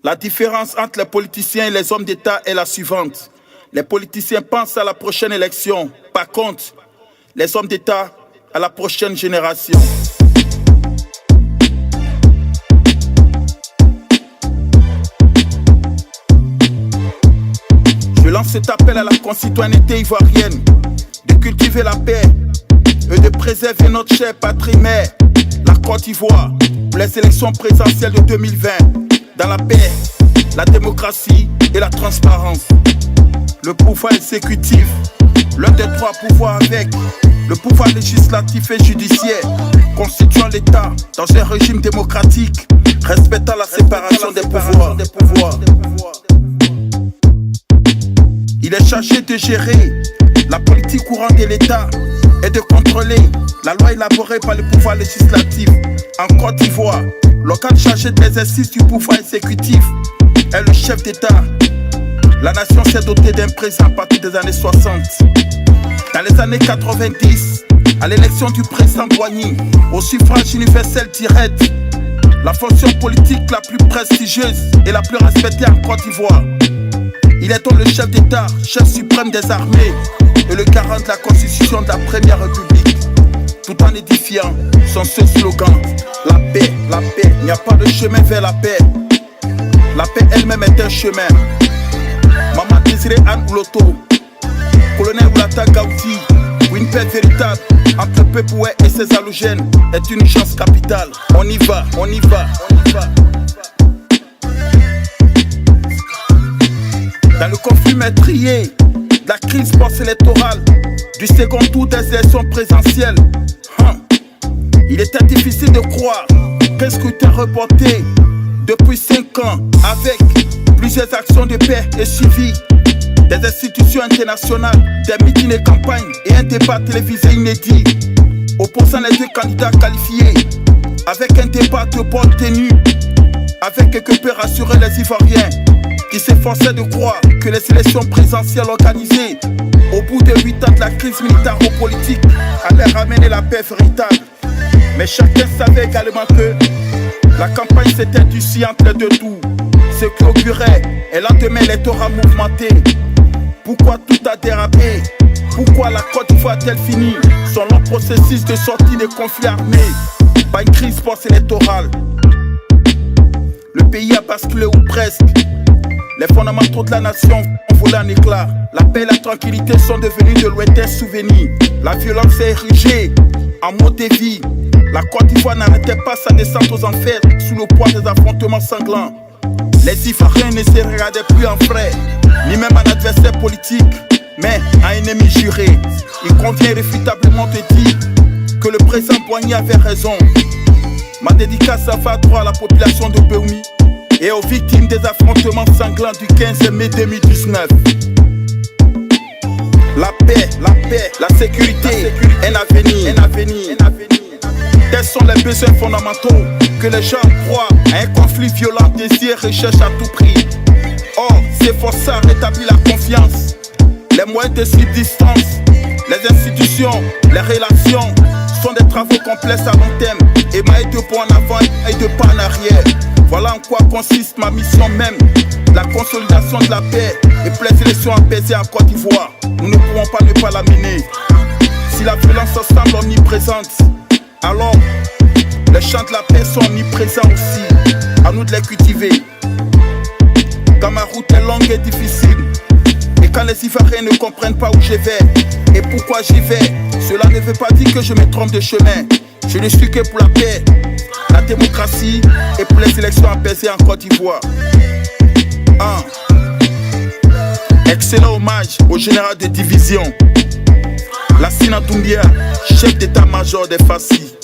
La différence entre les politiciens et les hommes d'État est la suivante. Les politiciens pensent à la prochaine élection. Par contre, les hommes d'État à la prochaine génération. Je lance cet appel à la concitoyenneté ivoirienne de cultiver la paix et de préserver notre chère patrie mère, la Côte d'Ivoire, pour les élections présidentielles de 2020, dans la paix, la démocratie et la transparence. Le pouvoir exécutif, l'un des trois pouvoirs avec le pouvoir législatif et judiciaire, constituant l'État dans un régime démocratique, respectant la séparation des pouvoirs. Il est chargé de gérer la politique courante de l'État et de contrôler la loi élaborée par le pouvoir législatif. En Côte d'Ivoire, l'organe chargé de l'exercice du pouvoir exécutif est le chef d'État. La nation s'est dotée d'un président à partir des années 60. Dans les années 90, à l'élection du président Boigny, au suffrage universel direct, la fonction politique la plus prestigieuse et la plus respectée en Côte d'Ivoire. Il est donc le chef d'État, chef suprême des armées et le garant de la constitution de la Première République, tout en édifiant son seul slogan: la paix, il n'y a pas de chemin vers la paix. La paix elle-même est un chemin. Maman Désiré Anne Ouloto, colonel Oulata Gauti, où une paix véritable entre Pepoué et ses halogènes est une chance capitale. On y va. Dans le conflit meurtrier, la crise post-électorale du second tour des élections présidentielles, il était difficile de croire qu'un scrutin reporté depuis 5 ans avec plusieurs actions de paix et suivi des institutions internationales, des meetings et campagnes et un débat télévisé inédit opposant les deux candidats qualifiés avec un débat de bonne tenue avec que peut rassurer les Ivoiriens qui s'efforçaient de croire que les élections présidentielles organisées au bout de 8 ans de la crise militaro-politique allaient ramener la paix véritable. Mais chacun savait également que la campagne s'était durcie entre les deux tours, ce qui augurait un lendemain électoral mouvementé. Pourquoi tout a dérapé? Pourquoi la Côte d'Ivoire a-t-elle fini son long processus de sortie des conflits armés par une crise post-électorale? Le pays a basculé ou presque. Les fondamentaux de la nation ont volé en éclats. La paix et la tranquillité sont devenus de lointains souvenirs. La violence s'est érigée en mode de vie. La Côte d'Ivoire n'arrêtait pas sa descente aux enfers sous le poids des affrontements sanglants. Les Ivoiriens ne se regardaient plus en frères, ni même en adversaire politique, mais en ennemi juré. Il convient irréfutablement de dire que le président Boigny avait raison. Ma dédicace va droit à la population de Béoumi et aux victimes des affrontements sanglants du 15 mai 2019. La paix, la sécurité, un avenir. Tels sont les besoins fondamentaux que les gens croient à un conflit violent, désir, recherche à tout prix. Or, c'est forcé à rétablir la confiance. Les moyens de subsistance, les institutions, les relations sont des travaux complexes à long terme, émaillés de pas en avant et de pas en arrière. Voilà en quoi consiste ma mission même, la consolidation de la paix et pour les élections apaisées en Côte d'Ivoire. Nous ne pouvons pas ne pas la mener. Si la violence semble omniprésente, alors les chants de la paix sont omniprésents aussi. À nous de les cultiver. Quand ma route est longue et difficile, et quand les Ivoiriens ne comprennent pas où je vais et pourquoi j'y vais, cela ne veut pas dire que je me trompe de chemin. Je ne suis que pour la paix, la démocratie et pour les élections apaisées en Côte d'Ivoire. Excellent hommage au général de division Lassina Doumbia, chef d'état-major des Fassi.